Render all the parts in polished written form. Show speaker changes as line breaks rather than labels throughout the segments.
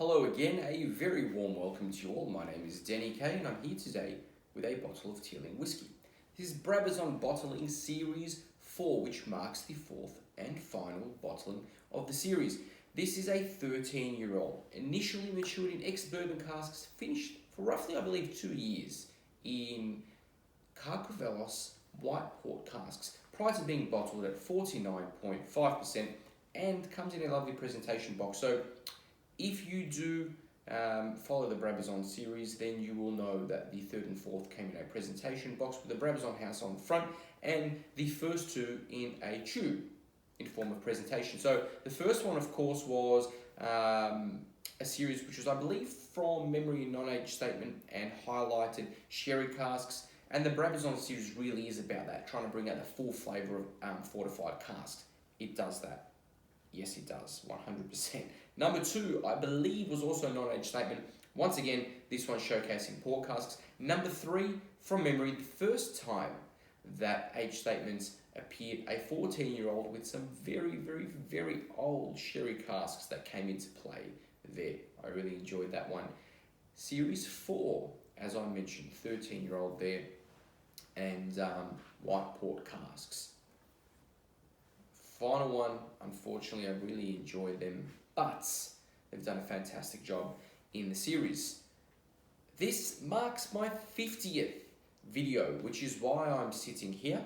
Hello again, a very warm welcome to you all. My name is Deni Kay and I'm here today with a bottle of Teeling whiskey. This is Brabazon bottling series 4, which marks the fourth and final bottling of the series. This is a 13-year-old, initially matured in ex-bourbon casks, finished for roughly, I believe, 2 years in Carcavelos white port casks, prior to being bottled at 49.5% and comes in a lovely presentation box. So if you do follow the Brabazon series, then you will know that the third and fourth came in a presentation box with the Brabazon house on the front and the first two in a tube in form of presentation. So the first one, of course, was a series which was, I believe, from memory, non-age statement and highlighted sherry casks. And the Brabazon series really is about that, trying to bring out the full flavour of fortified casks. It does that. Yes, it does, 100%. Number 2, I believe, was also a non-age statement. Once again, this one showcasing port casks. Number 3, from memory, the first time that age statements appeared, a 14-year-old with some very, very, very old sherry casks that came into play there. I really enjoyed that one. Series 4, as I mentioned, 13-year-old there, and white port casks. Final one, unfortunately, I really enjoyed them, but they've done a fantastic job in the series. This marks my 50th video, which is why I'm sitting here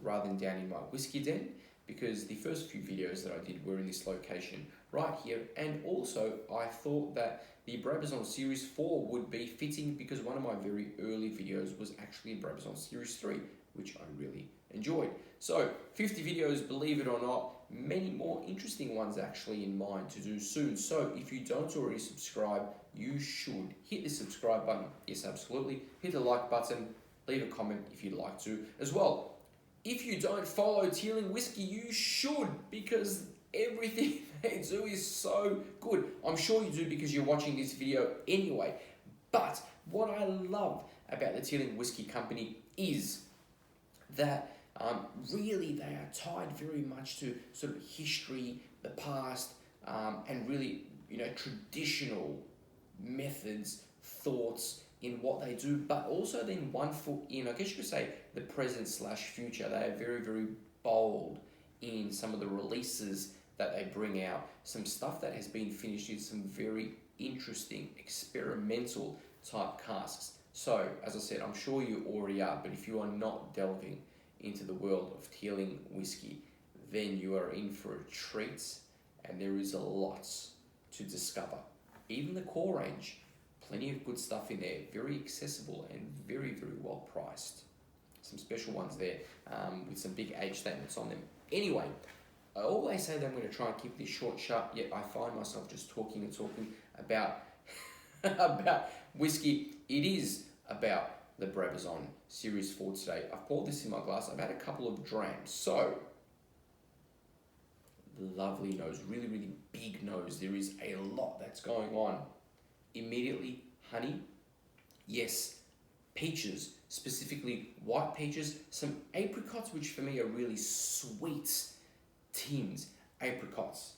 rather than down in my whiskey den, because the first few videos that I did were in this location right here, and also I thought that the Brabazon Series 4 would be fitting because one of my very early videos was actually Brabazon Series 3, which I really enjoyed. So 50 videos, believe it or not, many more interesting ones actually in mind to do soon. So if you don't already subscribe, you should hit the subscribe button. Yes, absolutely. Hit the like button, leave a comment if you'd like to as well. If you don't follow Teeling Whiskey, you should, because everything they do is so good. I'm sure you do because you're watching this video anyway. But what I love about the Teeling Whiskey Company is that really they are tied very much to sort of history, the past, and really, traditional methods, thoughts in what they do, but also then one foot in, I guess you could say, the present/future. They are very, very bold in some of the releases that they bring out, some stuff that has been finished in some very interesting experimental type casks. So, as I said, I'm sure you already are, but if you are not delving into the world of Teeling whiskey, then you are in for a treat, and there is a lot to discover. Even the core range, plenty of good stuff in there, very accessible and very, very well priced. Some special ones there with some big age statements on them. Anyway, I always say that I'm going to try and keep this short, sharp, yet I find myself just talking and talking about, about whiskey. It is about the Brabazon Series 4 today. I've poured this in my glass. I've had a couple of drams. So, lovely nose, really, really big nose. There is a lot that's going on. Immediately, honey. Yes, peaches, specifically white peaches. Some apricots, which for me are really sweet tinned apricots.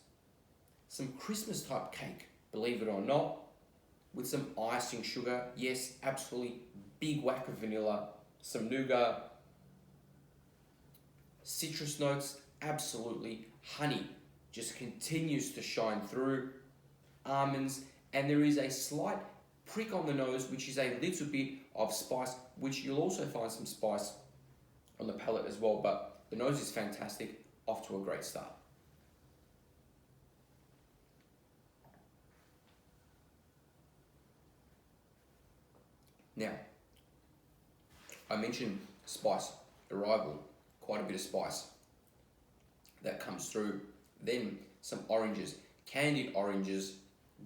Some Christmas type cake, believe it or not, with some icing sugar. Yes, absolutely. Big whack of vanilla, some nougat, citrus notes, absolutely. Honey just continues to shine through. Almonds, and there is a slight prick on the nose, which is a little bit of spice, which you'll also find some spice on the palate as well, but the nose is fantastic, off to a great start. Now, I mentioned spice, arrival, quite a bit of spice that comes through. Then some oranges, candied oranges,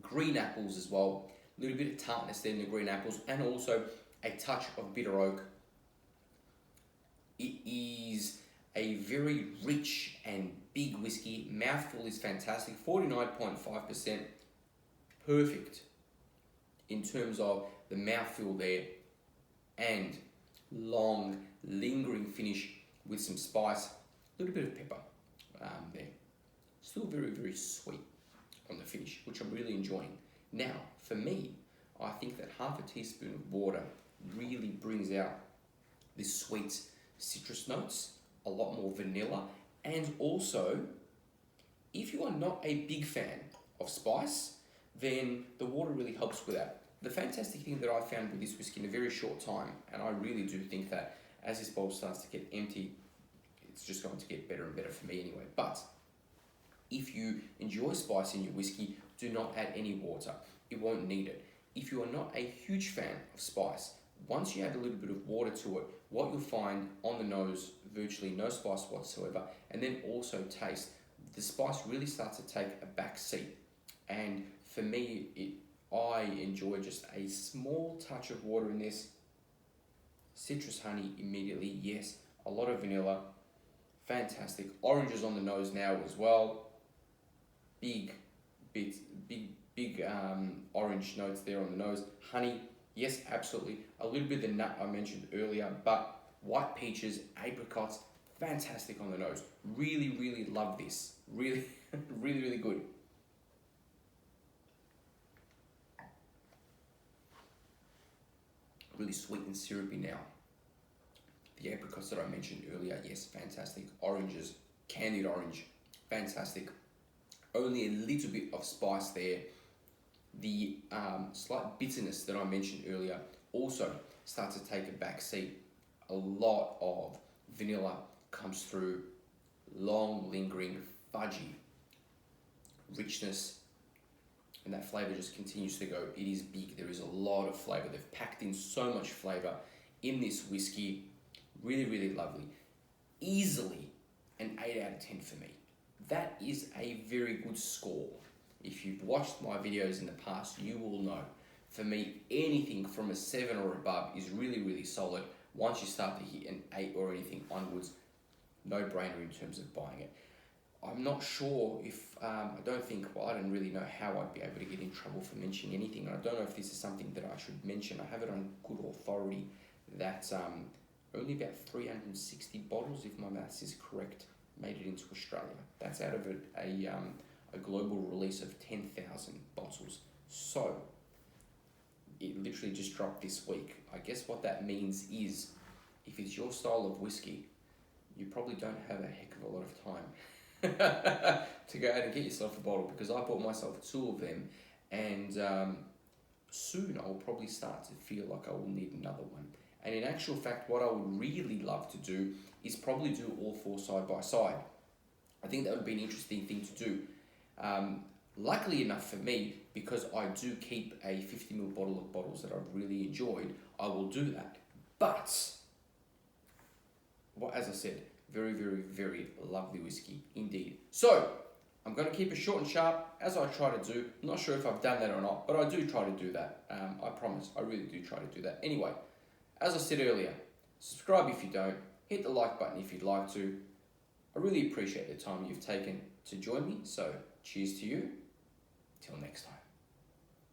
green apples as well, a little bit of tartness there in the green apples, and also a touch of bitter oak. It is a very rich and big whiskey. Mouthful is fantastic, 49.5%, perfect in terms of the mouthfeel there, and long, lingering finish with some spice, a little bit of pepper there. Still very, very sweet on the finish, which I'm really enjoying. Now, for me, I think that half a teaspoon of water really brings out this sweet citrus notes, a lot more vanilla, and also, if you are not a big fan of spice, then the water really helps with that. The fantastic thing that I found with this whiskey in a very short time, and I really do think that as this bottle starts to get empty, it's just going to get better and better for me anyway. But if you enjoy spice in your whiskey, do not add any water. It won't need it. If you are not a huge fan of spice, once you add a little bit of water to it, what you'll find on the nose, virtually no spice whatsoever, and then also taste, the spice really starts to take a back seat. And for me, I enjoy just a small touch of water in this. Citrus honey immediately, yes. A lot of vanilla, fantastic. Oranges on the nose now as well. Big orange notes there on the nose. Honey, yes, absolutely. A little bit of the nut I mentioned earlier, but white peaches, apricots, fantastic on the nose. Really, really love this. Really, really, really good. Really sweet and syrupy now. The apricots that I mentioned earlier, yes, fantastic. Oranges, candied orange, fantastic. Only a little bit of spice there. The slight bitterness that I mentioned earlier also starts to take a back seat. A lot of vanilla comes through, long, lingering, fudgy richness, and that flavour just continues to go. It is big. There is a lot of flavour. They've packed in so much flavour in this whiskey. Really, really lovely. Easily an 8 out of 10 for me. That is a very good score. If you've watched my videos in the past, you will know. For me, anything from a 7 or above is really, really solid. Once you start to hit an 8 or anything onwards, no brainer in terms of buying it. I'm not sure if, I don't really know how I'd be able to get in trouble for mentioning anything. I don't know if this is something that I should mention. I have it on good authority that only about 360 bottles, if my maths is correct, made it into Australia. That's out of a global release of 10,000 bottles. So, it literally just dropped this week. I guess what that means is, if it's your style of whiskey, you probably don't have a heck of a lot of time to go out and get yourself a bottle, because I bought myself 2 of them, and soon I'll probably start to feel like I will need another one. And in actual fact, what I would really love to do is probably do all 4 side by side. I think that would be an interesting thing to do. Luckily enough for me, because I do keep a 50ml bottle of bottles that I've really enjoyed, I will do that. But, well, as I said, very, very, very lovely whiskey indeed. So, I'm going to keep it short and sharp, as I try to do. I'm not sure if I've done that or not, but I do try to do that. I promise, I really do try to do that. Anyway, as I said earlier, subscribe if you don't, hit the like button if you'd like to. I really appreciate the time you've taken to join me, so cheers to you. Till next time.